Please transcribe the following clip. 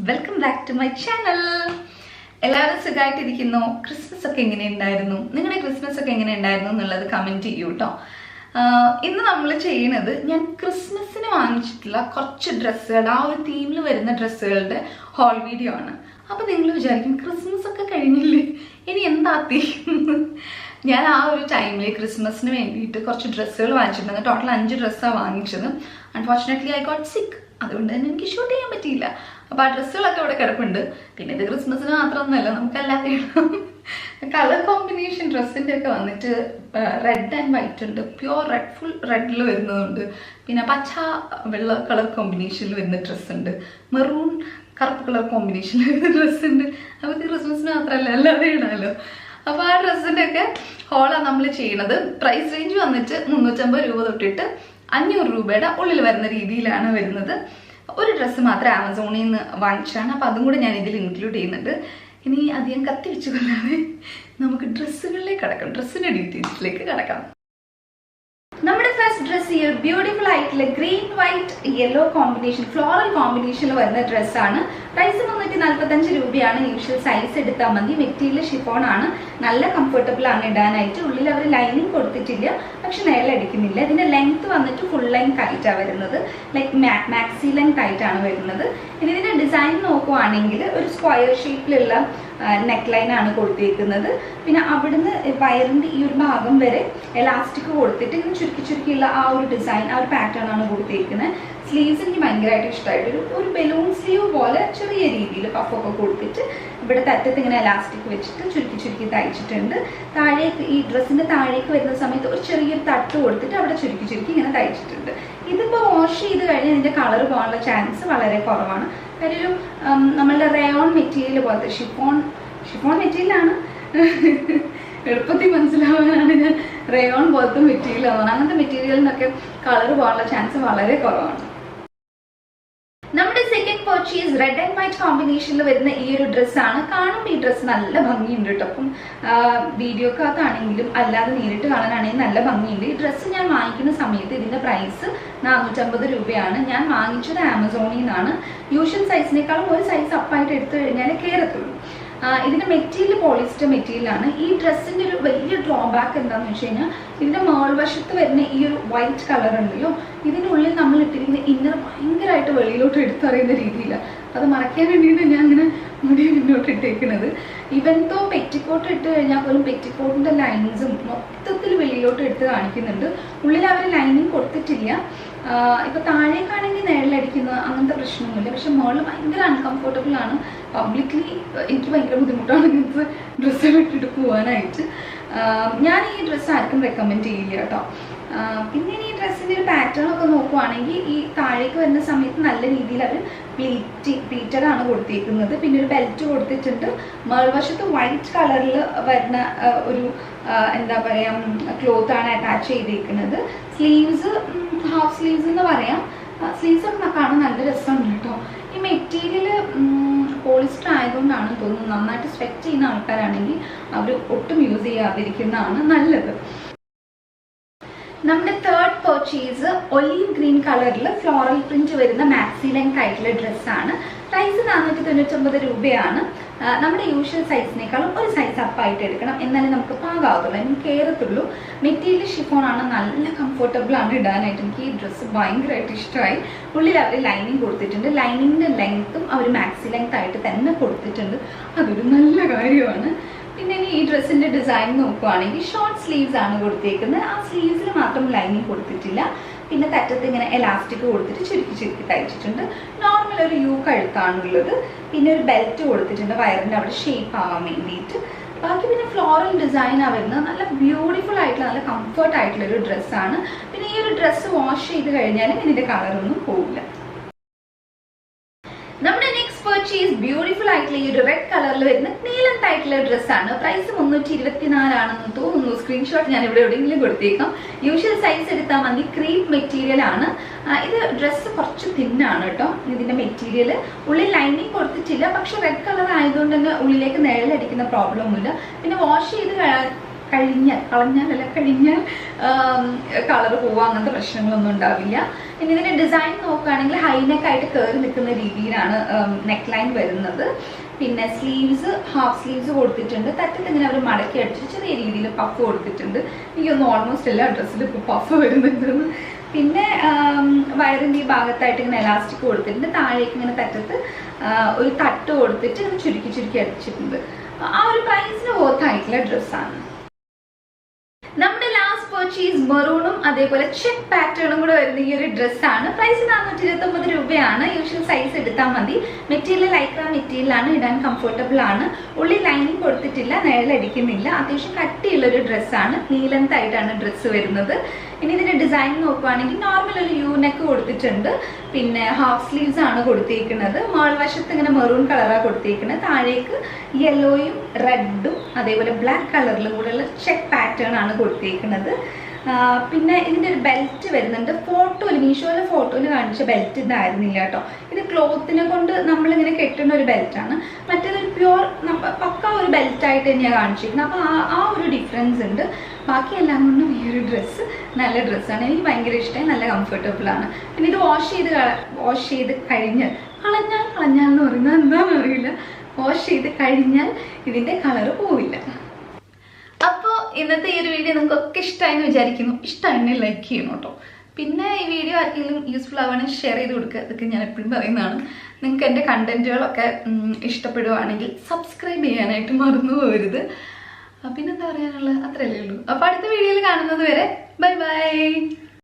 Welcome back to my channel. എല്ലാവരും സുഖമായിട്ടിരിക്കുന്നു. Christmas ഒക്കെ എങ്ങനെയുണ്ടായിരുന്നു? നിങ്ങളുടെ ക്രിസ്മസ് ഒക്കെ എങ്ങനെയുണ്ടായിരുന്നു എന്നുള്ളത് കമൻറ്റ് ചെയ്യൂ കേട്ടോ. ഇന്ന് നമ്മൾ ചെയ്യുന്നത് ഞാൻ ക്രിസ്മസിന് വാങ്ങിച്ചിട്ടുള്ള കുറച്ച് ഡ്രസ്സുകൾ, ആ ഒരു തീമിൽ വരുന്ന ഡ്രസ്സുകളുടെ ഹോൾ വീഡിയോ ആണ്. അപ്പോൾ നിങ്ങൾ വിചാരിക്കും ക്രിസ്മസ് ഒക്കെ കഴിഞ്ഞില്ലേ, ഇനി എന്താ തീം? ഞാൻ ആ ഒരു ടൈമിൽ ക്രിസ്മസിന് വേണ്ടിയിട്ട് കുറച്ച് ഡ്രസ്സുകൾ വാങ്ങിച്ചിട്ടുണ്ട്. ടോട്ടൽ 5 ഡ്രസ്സാണ് വാങ്ങിച്ചത്. അൺഫോർച്ചുനേറ്റ്ലി ഐ ഗോട്ട് സിക്ക്. അതുകൊണ്ട് തന്നെ എനിക്ക് ഷൂട്ട് ചെയ്യാൻ പറ്റിയില്ല. അപ്പോൾ ആ ഡ്രസ്സുകളൊക്കെ ഇവിടെ കിടപ്പുണ്ട്. പിന്നെ ഇത് ക്രിസ്മസിന് മാത്രമൊന്നുമല്ല, നമുക്കല്ലാതെ കളർ കോമ്പിനേഷൻ ഡ്രസ്സിൻ്റെ ഒക്കെ വന്നിട്ട് റെഡ് ആൻഡ് വൈറ്റ് ഉണ്ട്, പ്യുവർ റെഡ്, ഫുൾ റെഡിൽ വരുന്നതുണ്ട്. പിന്നെ പച്ച വെള്ള കളർ കോമ്പിനേഷനിൽ വരുന്ന ഡ്രസ്സുണ്ട്, മെറൂൺ കറുപ്പ് കളർ കോമ്പിനേഷനിൽ വരുന്ന ഡ്രസ്സുണ്ട്. അപ്പോൾ ഇത് ക്രിസ്മസിന് മാത്രമല്ല, അല്ലാതെ ഇടാമല്ലോ. അപ്പോൾ ആ ഡ്രസ്സിൻ്റെ ഒക്കെ ഹോളാണ് നമ്മൾ ചെയ്യണത്. പ്രൈസ് റേഞ്ച് വന്നിട്ട് 350 രൂപ തൊട്ടിട്ട് 500 രൂപയുടെ ഉള്ളിൽ വരുന്ന രീതിയിലാണ് വരുന്നത്. ഒരു ഡ്രസ്സ് മാത്രം ആമസോണിൽ നിന്ന് വാങ്ങിച്ചാണ്. അപ്പോൾ അതും കൂടെ ഞാൻ ഇതിൽ ഇൻക്ലൂഡ് ചെയ്യുന്നുണ്ട്. ഇനി അധികം കത്തി വെച്ച് കൊല്ലാതെ നമുക്ക് ഡ്രസ്സുകളിലേക്ക് കടക്കാം, ഡ്രസ്സിൻ്റെ ഡീറ്റെയിൽസിലേക്ക് കടക്കാം. നമ്മുടെ ഫസ്റ്റ് ഡ്രസ്സ് ഈ ഒരു ബ്യൂട്ടിഫുൾ ആയിട്ടുള്ള green white yellow combination, floral കോമ്പിനേഷനിൽ വരുന്ന ഡ്രസ്സാണ്. പ്രൈസ് 345 രൂപയാണ്. യൂഷ്വൽ സൈസ് എടുത്താൽ മതി. മെറ്റീരിയൽ ഷിഫോൺ ആണ്, നല്ല കംഫർട്ടബിൾ ആണ് ഇടാനായിട്ട്. ഉള്ളിൽ അവർ ലൈനിങ് കൊടുത്തിട്ടില്ല, പക്ഷെ നിഴലടിക്കുന്നില്ല. ഇതിന്റെ ലെങ്ത് വന്നിട്ട് ഫുൾ ലെങ്ത് ആയിട്ടാണ് വരുന്നത്, ലൈക്ക് മാക്സി ലെങ്ത് ആയിട്ടാണ് വരുന്നത്. ഇനി ഇതിന്റെ ഡിസൈൻ നോക്കുവാണെങ്കിൽ ഒരു സ്ക്വയർ ഷേപ്പിലുള്ള നെക്ക് ലൈൻ ആണ് കൊടുത്തിരിക്കുന്നത്. പിന്നെ അവിടുന്ന് വയറിന്റെ ഈ ഒരു ഭാഗം വരെ എലാസ്റ്റിക് കൊടുത്തിട്ട് ഇങ്ങനെ ചുരുക്കി ചുരുക്കിയുള്ള ആ ഒരു ഡിസൈൻ, ആ ഒരു പാറ്റേൺ ആണ് കൊടുത്തിരിക്കുന്നത്. സ്ലീവ്സ് എനിക്ക് ഭയങ്കരമായിട്ട് ഇഷ്ടമായിട്ട് ഒരു ബലൂൺ സ്ലീവ് പോലെ ചെറിയ രീതിയിൽ പഫൊക്കെ കൊടുത്തിട്ട് ഇവിടെ തറ്റത്ത് ഇങ്ങനെ എലാസ്റ്റിക് വെച്ചിട്ട് ചുരുക്കി ചുരുക്കി തയ്ച്ചിട്ടുണ്ട്. താഴേക്ക് ഈ ഡ്രസ്സിന്റെ താഴേക്ക് വരുന്ന സമയത്ത് ഒരു ചെറിയൊരു തട്ട് കൊടുത്തിട്ട് അവിടെ ചുരുക്കി ചുരുക്കി ഇങ്ങനെ തയ്ച്ചിട്ടുണ്ട്. ഇതിപ്പോൾ വാഷ് ചെയ്ത് കഴിഞ്ഞാൽ ഇതിന്റെ കളർ പോകാനുള്ള ചാൻസ് വളരെ കുറവാണ്. കാര്യം ഒരു നമ്മളുടെ റയോൺ മെറ്റീരിയൽ പോലത്തെ ഷിഫോൺ മെറ്റീരിയലാണ്. എളുപ്പത്തിൽ മനസ്സിലാവാനാണ് ഞാൻ റയോൺ പോലത്തെ മെറ്റീരിയൽ ആവുന്നത്. അങ്ങനത്തെ മെറ്റീരിയലിനൊക്കെ കളർ പോകാനുള്ള ചാൻസ് വളരെ കുറവാണ്. നമ്മുടെ second purchase red and white കോമ്പിനേഷനിൽ വരുന്ന ഈ ഒരു ഡ്രസ്സാണ്. കാണുമ്പോൾ ഈ ഡ്രസ്സ് നല്ല ഭംഗിയുണ്ട് കേട്ടോ. അപ്പം വീഡിയോക്കകത്താണെങ്കിലും അല്ലാതെ നേരിട്ട് കാണാനാണെങ്കിലും നല്ല ഭംഗിയുണ്ട്. ഈ ഡ്രസ്സ് ഞാൻ വാങ്ങിക്കുന്ന സമയത്ത് ഇതിന്റെ പ്രൈസ് 450 രൂപയാണ്. ഞാൻ വാങ്ങിച്ചത് ആമസോണിൽ നിന്നാണ്. യൂഷ്വൽ സൈസിനേക്കാളും ഒരു സൈസ് അപ്പായിട്ട് എടുത്തു കഴിഞ്ഞാൽ കയറത്തുള്ളൂ. ഇതിന്റെ മെറ്റീരിയൽ പോളിസ്റ്റർ മെറ്റീരിയലാണ്. ഈ ഡ്രസ്സിന്റെ ഒരു വലിയ ഡ്രോബാക്ക് എന്താണെന്ന് വെച്ച് കഴിഞ്ഞാൽ ഇതിന്റെ മേൾവശത്ത് വരുന്ന ഈ ഒരു വൈറ്റ് കളർ ഉണ്ടല്ലോ, ഇതിനുള്ളിൽ നമ്മൾ ഇട്ടിരിക്കുന്ന ഇന്നർ ഭയങ്കരമായിട്ട് വെളിയിലോട്ട് എടുത്തറിയുന്ന രീതിയിലാണ്. അത് മറയ്ക്കാൻ വേണ്ടിയിട്ട് ഞാൻ അങ്ങനെ മുടി മുന്നോട്ട് ഇട്ടേക്കുന്നത്. ഇവൻതോ പെറ്റിക്കോട്ട് ഇട്ട് കഴിഞ്ഞാൽ പോലും പെറ്റിക്കോട്ടിന്റെ ലൈൻസും മൊത്തത്തിൽ വെളിയിലോട്ട് എടുത്ത് കാണിക്കുന്നുണ്ട്. ഉള്ളിൽ അവർ ലൈനിങ് കൊടുത്തിട്ടില്ല. ഇപ്പൊ താഴേക്കാണെങ്കിൽ നിഴലടിക്കുന്ന അങ്ങനത്തെ പ്രശ്നമൊന്നുമില്ല. പക്ഷെ മോള് ഭയങ്കര അൺകംഫർട്ടബിൾ ആണ്. പബ്ലിക്കലി എനിക്ക് ഭയങ്കര ബുദ്ധിമുട്ടാണ് ഇങ്ങനത്തെ ഡ്രസ്സുകൾ ഇട്ടിട്ട് പോകാനായിട്ട്. ഞാൻ ഈ ഡ്രസ്സ് ആർക്കും റെക്കമെൻഡ് ചെയ്യില്ല കേട്ടോ. പിന്നെ ഈ ഡ്രസ്സിൻ്റെ ഒരു പാറ്റേൺ ഒക്കെ നോക്കുവാണെങ്കിൽ ഈ താഴേക്ക് വരുന്ന സമയത്ത് നല്ല രീതിയിൽ അവർ പ്ലീറ്റഡാണ് കൊടുത്തിരിക്കുന്നത്. പിന്നെ ഒരു ബെൽറ്റ് കൊടുത്തിട്ടുണ്ട്. മേൾവശത്ത് വൈറ്റ് കളറിൽ വരുന്ന ഒരു എന്താ പറയുക ക്ലോത്ത് ആണ് അറ്റാച്ച് ചെയ്തിരിക്കുന്നത്. സ്ലീവ്സ് ഹാഫ് സ്ലീവ്സ് എന്ന് പറയാം. സ്ലീവ്സ് ഒക്കെ കാണാൻ നല്ല രസമുണ്ട് കേട്ടോ. ഈ മെറ്റീരിയൽ പോളിസ്റ്റർ ആയതുകൊണ്ടാണെന്ന് തോന്നുന്നു. നന്നായിട്ട് സ്വെറ്റ് ചെയ്യുന്ന ആൾക്കാരാണെങ്കിൽ അവർ ഒട്ടും യൂസ് ചെയ്യാതിരിക്കുന്നതാണ് നല്ലത്. നമ്മുടെ തേർഡ് പർച്ചേസ് ഒലീവ് ഗ്രീൻ കളറിൽ ഫ്ലോറൽ പ്രിന്റ് വരുന്ന മാക്സി ലെങ്ത് ആയിട്ടുള്ള ഡ്രസ്സാണ്. പ്രൈസ് 499 രൂപയാണ്. നമ്മുടെ യൂഷ്വൽ സൈസിനേക്കാളും ഒരു സൈസ് അപ്പായിട്ട് എടുക്കണം, എന്നാലേ നമുക്ക് പാകാവത്തുള്ളൂ, എനിക്ക് കയറത്തുള്ളൂ. മെറ്റീരിയൽ ഷിഫോൺ ആണ്, നല്ല കംഫർട്ടബിൾ ആണ് ഇടാനായിട്ട്. എനിക്ക് ഈ ഡ്രസ്സ് ഭയങ്കരമായിട്ട് ഇഷ്ടമായി. ഉള്ളിൽ അവർ ലൈനിങ് കൊടുത്തിട്ടുണ്ട്. ലൈനിങ്ങിന്റെ ലെങ്ത്തും അവർ മാക്സി ലെങ്ത് ആയിട്ട് തന്നെ കൊടുത്തിട്ടുണ്ട്. അതൊരു നല്ല കാര്യമാണ്. പിന്നെ ഈ ഡ്രസ്സിന്റെ ഡിസൈൻ നോക്കുവാണെങ്കിൽ ഷോർട്ട് സ്ലീവ്സ് ആണ് കൊടുത്തേക്കുന്നത്. ആ സ്ലീവ്സിൽ മാത്രം ലൈനിങ് കൊടുത്തിട്ടില്ല. പിന്നെ തറ്റത്ത് ഇങ്ങനെ എലാസ്റ്റിക് കൊടുത്തിട്ട് ചുരുക്കി ചുരുക്കി തയ്ച്ചിട്ടുണ്ട്. നോർമൽ ഒരു യു കഴുത്താണുള്ളത്. പിന്നെ ഒരു ബെൽറ്റ് കൊടുത്തിട്ടുണ്ട് വയറിന്റെ അവിടെ ഷേപ്പ് ആവാൻ വേണ്ടിയിട്ട്. ബാക്കി പിന്നെ ഫ്ലോറൽ ഡിസൈനാണ് വരുന്നത്. നല്ല ബ്യൂട്ടിഫുൾ ആയിട്ടുള്ള നല്ല കംഫർട്ട് ആയിട്ടുള്ള ഒരു ഡ്രസ്സാണ്. പിന്നെ ഈ ഒരു ഡ്രസ്സ് വാഷ് ചെയ്ത് കഴിഞ്ഞാലും ഇതിന്റെ കളറൊന്നും പോവില്ല. നമ്മുടെ നെക്സ്റ്റ് പർച്ചേസ് ബ്യൂട്ടിഫുൾ ആയിട്ടുള്ള ഈ ഒരു റെഡ് കളറിൽ വരുന്ന നീലന്ത് ആയിട്ടുള്ള ഡ്രസ്സാണ്. പ്രൈസ് 324 ആണെന്ന് തോന്നുന്നു. സ്ക്രീൻഷോട്ട് ഞാൻ ഇവിടെ എവിടെയെങ്കിലും കൊടുത്തേക്കാം. യൂഷ്വൽ സൈസ് എടുത്താൽ മതി. ക്രീപ്പ് മെറ്റീരിയൽ ആണ്. ഇത് ഡ്രസ്സ് കുറച്ച് തിന്നാണ് കേട്ടോ. ഇതിന്റെ മെറ്റീരിയൽ ഉള്ളിൽ ലൈനിങ് കൊടുത്തിട്ടില്ല. പക്ഷെ റെഡ് കളർ ആയതുകൊണ്ട് തന്നെ ഉള്ളിലേക്ക് നിഴലടിക്കുന്ന പ്രോബ്ലം ഒന്നുമില്ല. പിന്നെ വാഷ് ചെയ്ത് കഴിഞ്ഞാൽ കളർ പോവുക അങ്ങനത്തെ പ്രശ്നങ്ങളൊന്നും ഉണ്ടാവില്ല. ഇനി ഇതിന്റെ ഡിസൈൻ നോക്കുകയാണെങ്കിൽ ഹൈനെക്ക് ആയിട്ട് കയറി നിൽക്കുന്ന രീതിയിലാണ് നെക്ക് ലൈൻ വരുന്നത്. പിന്നെ സ്ലീവ്സ് ഹാഫ് സ്ലീവ്സ് കൊടുത്തിട്ടുണ്ട്. തറ്റത്ത് ഇങ്ങനെ അവർ മടക്കി അടിച്ച് ചെറിയ രീതിയിൽ പഫ് കൊടുത്തിട്ടുണ്ട്. എനിക്കൊന്ന് ഓൾമോസ്റ്റ് എല്ലാ ഡ്രസ്സിലും ഇപ്പോൾ പഫ് വരുന്നുണ്ടെന്ന്. പിന്നെ വയറിൻ്റെ ഈ ഭാഗത്തായിട്ട് ഇങ്ങനെ എലാസ്റ്റിക് കൊടുത്തിട്ടുണ്ട്. താഴേക്ക് ഇങ്ങനെ തറ്റത്ത് ഒരു തട്ട് കൊടുത്തിട്ട് ഇങ്ങനെ ചുരുക്കി ചുരുക്കി അടിച്ചിട്ടുണ്ട്. ആ ഒരു പ്രൈസിന് വർത്തായിട്ടുള്ള ഡ്രസ്സാണ്. നമ്മുടെ ലാസ്റ്റ് പർച്ചേസ് മെറൂണും അതേപോലെ ചെക്ക് പാറ്റേണും കൂടെ വരുന്ന ഈ ഒരു ഡ്രസ്സാണ്. പ്രൈസ് 429 രൂപയാണ്. യൂഷ്വൽ സൈസ് എടുത്താൽ മതി. മെറ്റീരിയൽ ലൈക്ര മെറ്റീരിയലാണ്, ഇടാൻ കംഫർട്ടബിൾ ആണ്. ഉള്ളിൽ ലൈനിങ് കൊടുത്തിട്ടില്ല, നിഴലടിക്കുന്നില്ല. അത്യാവശ്യം കട്ടിയുള്ളൊരു ഡ്രസ്സാണ്. നീലത്തായിട്ടാണ് ഡ്രസ്സ് വരുന്നത്. ഇനി ഇതിന്റെ ഡിസൈൻ നോക്കുകയാണെങ്കിൽ നോർമൽ ഒരു യു നെക്ക് കൊടുത്തിട്ടുണ്ട്. പിന്നെ ഹാഫ് സ്ലീവ്സ് ആണ് കൊടുത്തിരിക്കുന്നത്. മേൾവശത്ത് ഇങ്ങനെ മെറൂൺ കളറാണ് കൊടുത്തിരിക്കുന്നത്. താഴേക്ക് യെല്ലോയും റെഡും അതേപോലെ ബ്ലാക്ക് കളറിലും കൂടെയുള്ള ചെക്ക് പാറ്റേൺ ആണ് കൊടുത്തിരിക്കുന്നത്. പിന്നെ ഇതിൻ്റെ ഒരു ബെൽറ്റ് വരുന്നുണ്ട്. ഫോട്ടോയിൽ മീഷോയിലെ ഫോട്ടോയിൽ കാണിച്ച ബെൽറ്റ് ഇതായിരുന്നില്ല കേട്ടോ. ഇത് ക്ലോത്തിനെ കൊണ്ട് നമ്മളിങ്ങനെ കെട്ടുന്ന ഒരു ബെൽറ്റാണ്. മറ്റേതൊരു പ്യുവർ പക്ക ഒരു ബെൽറ്റായിട്ട് തന്നെയാണ് കാണിച്ചിരിക്കുന്നത്. അപ്പോൾ ആ ഒരു ഡിഫറൻസ് ഉണ്ട്. ബാക്കി എല്ലാം കൊണ്ടും ഈ ഒരു ഡ്രസ്സ് നല്ല ഡ്രസ്സാണ്. എനിക്ക് ഭയങ്കര ഇഷ്ടമായി, നല്ല കംഫർട്ടബിളാണ്. പിന്നെ ഇത് വാഷ് ചെയ്ത് കഴിഞ്ഞാൽ കളഞ്ഞാൽ എന്ന് പറയുന്നത് എന്താണെന്ന് അറിയില്ല. വാഷ് ചെയ്ത് കഴിഞ്ഞാൽ ഇതിൻ്റെ കളറ് പോവില്ല. അപ്പോൾ ഇന്നത്തെ ഈ ഒരു വീഡിയോ നിങ്ങൾക്കൊക്കെ ഇഷ്ടമായെന്ന് വിചാരിക്കുന്നു. ഇഷ്ടമായെന്നെ ലൈക്ക് ചെയ്യണം കേട്ടോ. പിന്നെ ഈ വീഡിയോ ആർക്കെങ്കിലും യൂസ്ഫുൾ ആവുകയാണെങ്കിൽ ഷെയർ ചെയ്ത് കൊടുക്കുക. അതൊക്കെ ഞാൻ എപ്പോഴും പറയുന്നതാണ്. നിങ്ങൾക്ക് എൻ്റെ കണ്ടന്റുകളൊക്കെ ഇഷ്ടപ്പെടുവാണെങ്കിൽ സബ്സ്ക്രൈബ് ചെയ്യാനായിട്ട് മറന്നു പോകരുത്. പിന്നെന്താ പറയാനുള്ളത്, അത്രയല്ലേ ഉള്ളൂ. അപ്പോൾ അടുത്ത വീഡിയോയിൽ കാണുന്നത് വരെ ബൈ ബൈ.